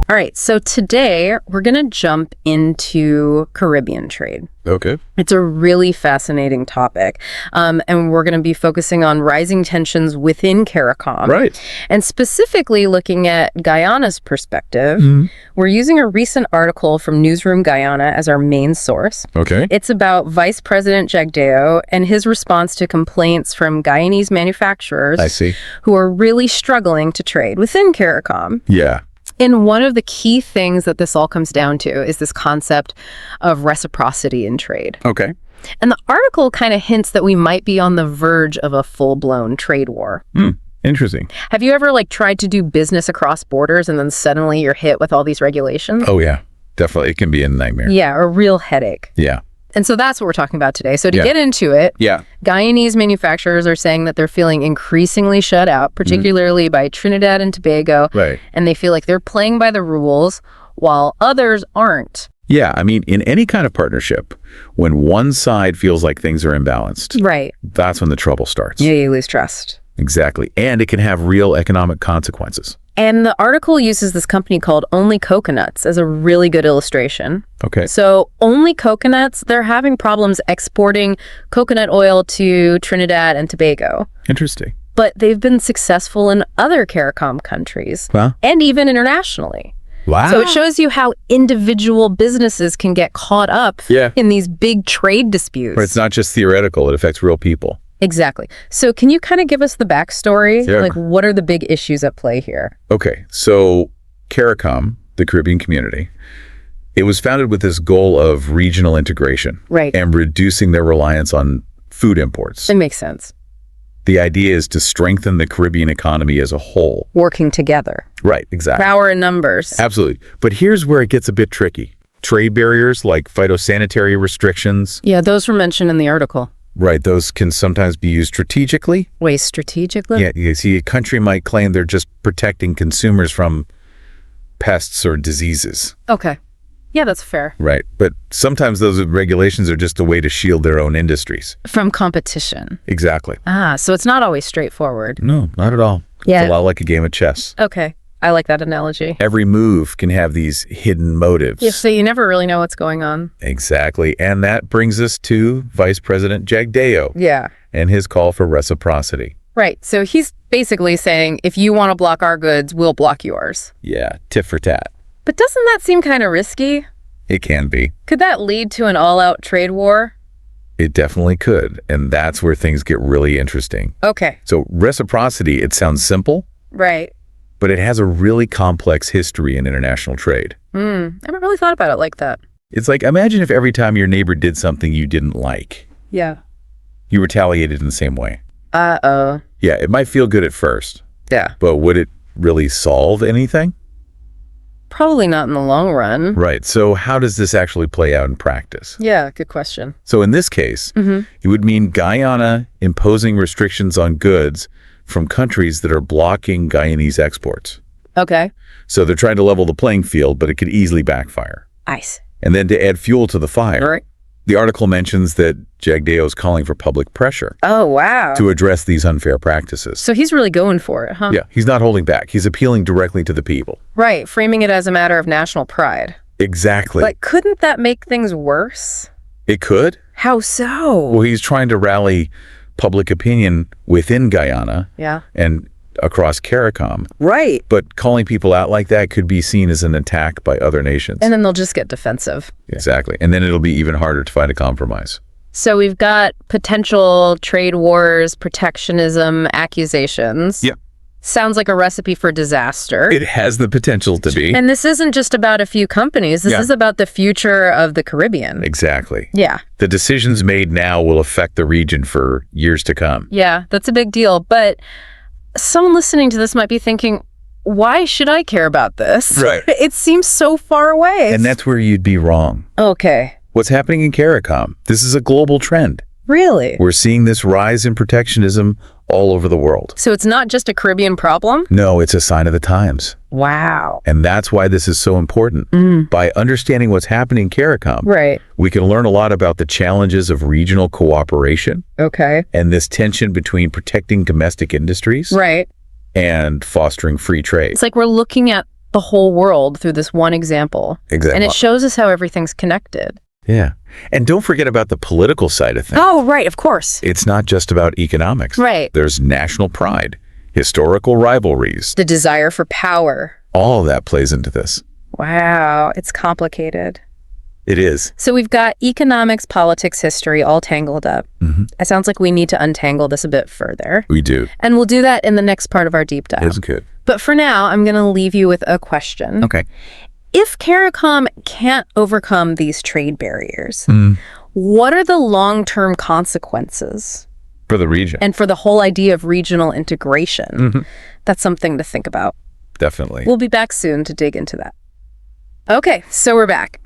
All right, so today we're going to jump into Caribbean trade. Okay. It's a really fascinating topic, and we're going to be focusing on rising tensions within CARICOM. Right. And specifically looking at Guyana's perspective. We're using a recent article from Newsroom Guyana as our main source. Okay. It's about Vice President Jagdeo and his response to complaints from Guyanese manufacturers I see. who are really struggling to trade within CARICOM. Yeah. And one of the key things that this all comes down to is this concept of reciprocity in trade. Okay. And the article kind of hints that we might be on the verge of a full-blown trade war. Interesting. Have you ever tried to do business across borders and then suddenly you're hit with all these regulations? Oh, yeah. Definitely. It can be a nightmare. Yeah, a real headache. Yeah. And so that's what we're talking about today. So to Yeah. get into it, Yeah. Guyanese manufacturers are saying that they're feeling increasingly shut out, particularly by Trinidad and Tobago. Right. And they feel like they're playing by the rules while others aren't. Yeah. I mean, in any kind of partnership, when one side feels like things are imbalanced, Right. that's when the trouble starts. Yeah, you lose trust. Exactly. And it can have real economic consequences. And the article uses this company called Only Coconuts as a really good illustration. Okay. So Only Coconuts, they're having problems exporting coconut oil to Trinidad and Tobago. Interesting. But they've been successful in other CARICOM countries Huh? and even internationally. Wow. So it shows you how individual businesses can get caught up Yeah. in these big trade disputes. But it's not just theoretical. It affects real people. Exactly. So can you kind of give us the backstory? Yeah. Like, what are the big issues at play here? Okay. So CARICOM, the Caribbean community, it was founded with this goal of regional integration. Right. And reducing their reliance on food imports. It makes sense. The idea is to strengthen the Caribbean economy as a whole. Working together. Right, exactly. Power in numbers. Absolutely. But here's where it gets a bit tricky. Trade barriers like phytosanitary restrictions, Yeah, those were mentioned in the article. right, those can sometimes be used strategically. Wait, strategically? Yeah, you see, a country might claim they're just protecting consumers from pests or diseases. Okay. Yeah, that's fair. Right. But sometimes those regulations are just a way to shield their own industries. From competition. Exactly. So it's not always straightforward. No, not at all. Yeah. It's a lot like a game of chess. Okay. I like that analogy. Every move can have these hidden motives. Yeah, so you never really know what's going on. Exactly. And that brings us to Vice President Jagdeo Yeah. and his call for reciprocity. Right. So he's basically saying, if you want to block our goods, we'll block yours. Yeah, tit for tat. But doesn't that seem kind of risky? It can be. Could that lead to an all-out trade war? It definitely could. And that's where things get really interesting. Okay. So reciprocity, it sounds simple, Right. but it has a really complex history in international trade. I haven't really thought about it like that. It's like, imagine if every time your neighbor did something you didn't like, Yeah. you retaliated in the same way. Uh-oh. Yeah, it might feel good at first, Yeah. but would it really solve anything? Probably not in the long run. Right. So how does this actually play out in practice? Yeah, good question. So in this case, it would mean Guyana imposing restrictions on goods from countries that are blocking Guyanese exports. Okay. So they're trying to level the playing field, but it could easily backfire. Ice. And then to add fuel to the fire, All right. the article mentions that Jagdeo is calling for public pressure Oh, wow. to address these unfair practices. So he's really going for it, huh? Yeah, he's not holding back. He's appealing directly to the people. Right, framing it as a matter of national pride. Exactly. But couldn't that make things worse? It could. How so? Well, he's trying to rally public opinion within Guyana Yeah. and across CARICOM. Right. But calling people out like that could be seen as an attack by other nations. And then they'll just get defensive. Exactly. And then it'll be even harder to find a compromise. So we've got potential trade wars, protectionism, accusations. Yeah. Sounds like a recipe for disaster. It has the potential to be. And this isn't just about a few companies. This Yeah. is about the future of the Caribbean. Exactly. Yeah. The decisions made now will affect the region for years to come. Yeah, that's a big deal. But someone listening to this might be thinking, why should I care about this? Right. It seems so far away. And that's where you'd be wrong. Okay. What's happening in CARICOM? This is a global trend. Really? We're seeing this rise in protectionism all over the world. So it's not just a Caribbean problem? No, it's a sign of the times. Wow. And that's why this is so important. By understanding what's happening in CARICOM, Right. we can learn a lot about the challenges of regional cooperation Okay. and this tension between protecting domestic industries Right. and fostering free trade. It's like we're looking at the whole world through this one example. Exactly. And it shows us how everything's connected. Yeah. And don't forget about the political side of things. Oh, right, of course. It's not just about economics. Right. There's national pride, historical rivalries. The desire for power. All of that plays into this. Wow, it's complicated. It is. So we've got economics, politics, history all tangled up. It sounds like we need to untangle this a bit further. We do. And we'll do that in the next part of our deep dive. It's good. But for now, I'm going to leave you with a question. Okay. If CARICOM can't overcome these trade barriers, what are the long-term consequences? For the region. And for the whole idea of regional integration? That's something to think about. Definitely. We'll be back soon to dig into that. Okay, so we're back.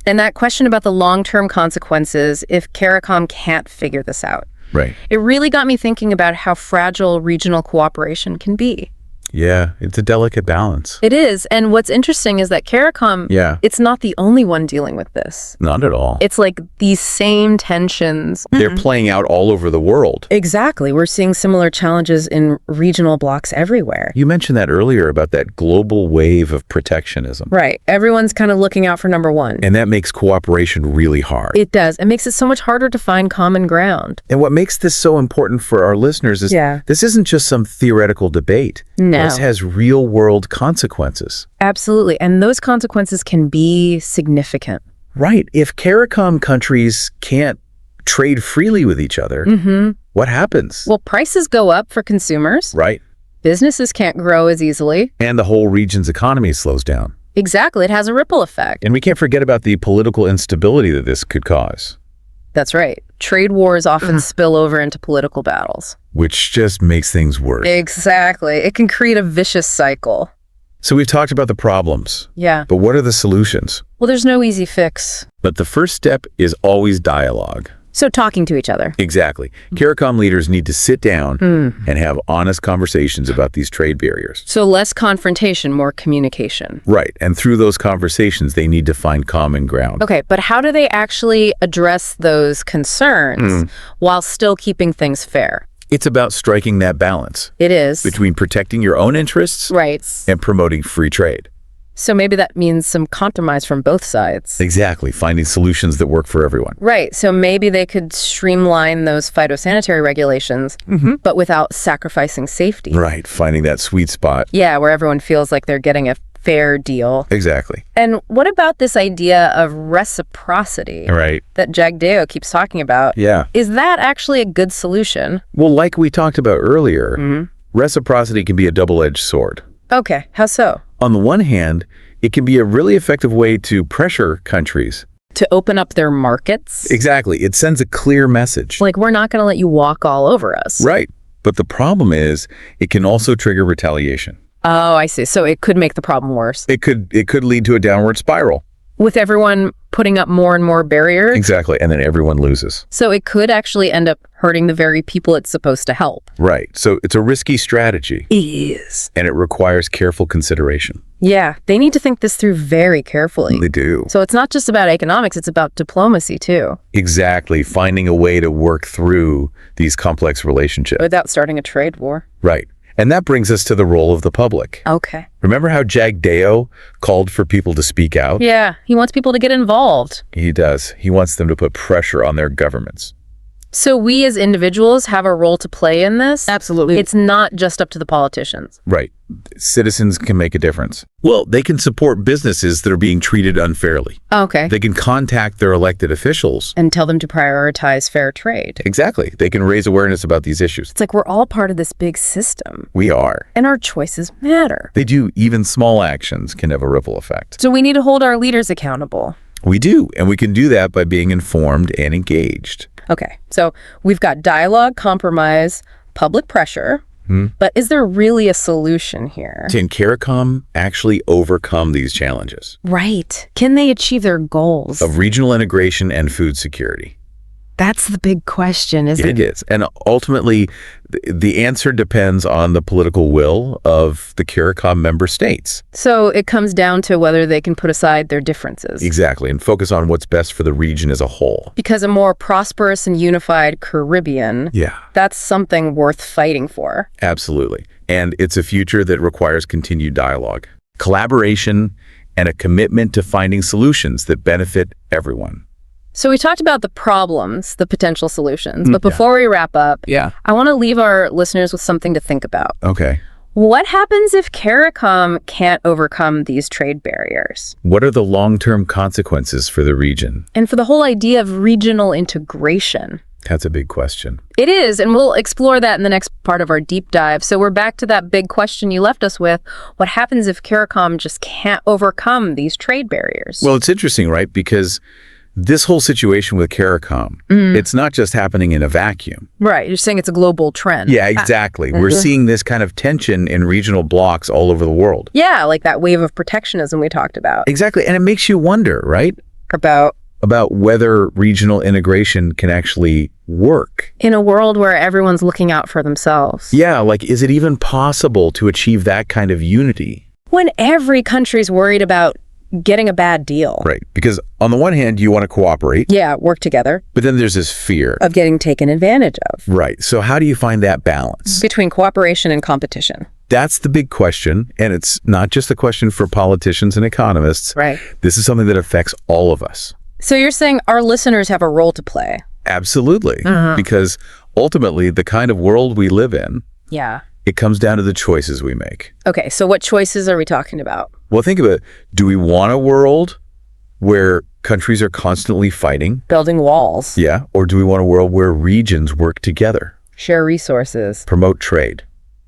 And that question about the long-term consequences if CARICOM can't figure this out. Right. It really got me thinking about how fragile regional cooperation can be. Yeah, it's a delicate balance. It is. And what's interesting is that CARICOM, it's not the only one dealing with this. Not at all. It's like these same tensions. They're playing out all over the world. Exactly. We're seeing similar challenges in regional blocks everywhere. You mentioned that earlier about that global wave of protectionism. Right. Everyone's kind of looking out for number one. And that makes cooperation really hard. It does. It makes it so much harder to find common ground. And what makes this so important for our listeners is this isn't just some theoretical debate. No. This has real-world consequences. Absolutely. And those consequences can be significant. Right. If CARICOM countries can't trade freely with each other, what happens? Well, prices go up for consumers. Right. Businesses can't grow as easily. And the whole region's economy slows down. Exactly. It has a ripple effect. And we can't forget about the political instability that this could cause. That's right. Trade wars often spill over into political battles. Which just makes things worse. Exactly. It can create a vicious cycle. So we've talked about the problems. Yeah. But what are the solutions? Well, there's no easy fix. But the first step is always dialogue. So talking to each other. Exactly. CARICOM leaders need to sit down and have honest conversations about these trade barriers. So less confrontation, more communication. Right. And through those conversations, they need to find common ground. Okay, but how do they actually address those concerns while still keeping things fair? It's about striking that balance. It is. Between protecting your own interests and promoting free trade. So maybe that means some compromise from both sides. Exactly. Finding solutions that work for everyone. Right. So maybe they could streamline those phytosanitary regulations, but without sacrificing safety. Right. Finding that sweet spot. Yeah, where everyone feels like they're getting a fair deal. Exactly. And what about this idea of reciprocity that Jagdeo keeps talking about? Yeah. Is that actually a good solution? Well, like we talked about earlier, reciprocity can be a double-edged sword. Okay. How so? On the one hand, it can be a really effective way to pressure countries. To open up their markets? Exactly. It sends a clear message. Like, we're not going to let you walk all over us. Right. But the problem is, it can also trigger retaliation. Oh, I see. So it could make the problem worse. It could lead to a downward spiral. With everyone putting up more and more barriers? Exactly. And then everyone loses. So it could actually end up hurting the very people it's supposed to help. Right. So it's a risky strategy. It is. And it requires careful consideration. Yeah. They need to think this through very carefully. They do. So it's not just about economics, it's about diplomacy too. Exactly. Finding a way to work through these complex relationships. Without starting a trade war. Right. And that brings us to the role of the public. Okay. Remember how Jagdeo called for people to speak out? Yeah, he wants people to get involved. He does. He wants them to put pressure on their governments. So we as individuals have a role to play in this? Absolutely. It's not just up to the politicians. Right. Citizens can make a difference. Well, they can support businesses that are being treated unfairly. Okay. They can contact their elected officials. And tell them to prioritize fair trade. Exactly. They can raise awareness about these issues. It's like we're all part of this big system. We are. And our choices matter. They do. Even small actions can have a ripple effect. So we need to hold our leaders accountable. We do. And we can do that by being informed and engaged. Okay. So we've got dialogue, compromise, public pressure. But is there really a solution here? Can CARICOM actually overcome these challenges? Right. Can they achieve their goals? Of regional integration and food security. That's the big question, isn't it? It is. And ultimately, the answer depends on the political will of the CARICOM member states. So it comes down to whether they can put aside their differences. Exactly. And focus on what's best for the region as a whole. Because a more prosperous and unified Caribbean, that's something worth fighting for. Absolutely. And it's a future that requires continued dialogue. collaboration, and a commitment to finding solutions that benefit everyone. So we talked about the problems, the potential solutions, but before we wrap up, I want to leave our listeners with something to think about. Okay. What happens if CARICOM can't overcome these trade barriers? What are the long-term consequences for the region? And for the whole idea of regional integration? That's a big question. It is, and we'll explore that in the next part of our deep dive. So we're back to that big question you left us with. What happens if CARICOM just can't overcome these trade barriers? Well, it's interesting, right? Because this whole situation with CARICOM, it's not just happening in a vacuum. Right. You're saying it's a global trend. Yeah, exactly. We're seeing this kind of tension in regional blocks all over the world. Yeah, like that wave of protectionism we talked about. Exactly. And it makes you wonder, right? About whether regional integration can actually work. In a world where everyone's looking out for themselves. Yeah, like, is it even possible to achieve that kind of unity? When every country's worried about getting a bad deal. Right, because on the one hand, you want to cooperate. Yeah, work together. But then there's this fear. Of getting taken advantage of. Right, so how do you find that balance? Between cooperation and competition. That's the big question, and it's not just a question for politicians and economists. Right. This is something that affects all of us. So you're saying our listeners have a role to play? Absolutely, because ultimately, the kind of world we live in, it comes down to the choices we make. Okay, so what choices are we talking about? Well, think about it. Do we want a world where countries are constantly fighting? Building walls. Yeah, or do we want a world where regions work together? Share resources. Promote trade.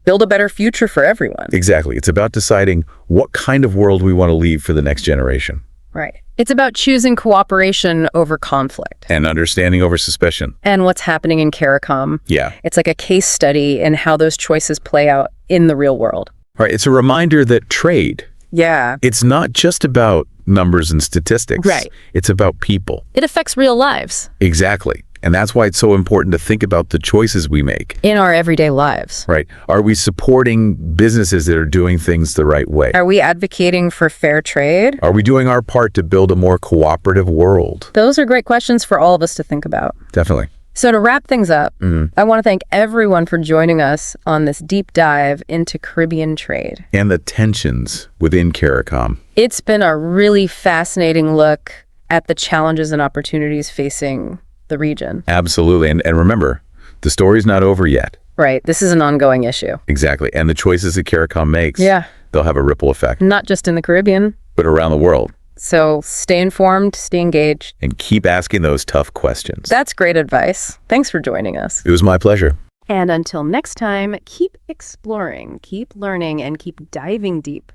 Build a better future for everyone. Exactly. It's about deciding what kind of world we want to leave for the next generation. Right. It's about choosing cooperation over conflict. And understanding over suspicion. And what's happening in CARICOM. Yeah. It's like a case study in how those choices play out in the real world. Right. It's a reminder that trade, it's not just about numbers and statistics. Right. It's about people. It affects real lives. Exactly. And that's why it's so important to think about the choices we make. In our everyday lives. Right. Are we supporting businesses that are doing things the right way? Are we advocating for fair trade? Are we doing our part to build a more cooperative world? Those are great questions for all of us to think about. Definitely. So to wrap things up, I want to thank everyone for joining us on this deep dive into Caribbean trade. And the tensions within CARICOM. It's been a really fascinating look at the challenges and opportunities facing the region. Absolutely. And remember, the story's not over yet. Right. This is an ongoing issue. Exactly. And the choices that CARICOM makes, they'll have a ripple effect. Not just in the Caribbean, but around the world. So stay informed, stay engaged. And keep asking those tough questions. That's great advice. Thanks for joining us. It was my pleasure. And until next time, keep exploring, keep learning, and keep diving deep.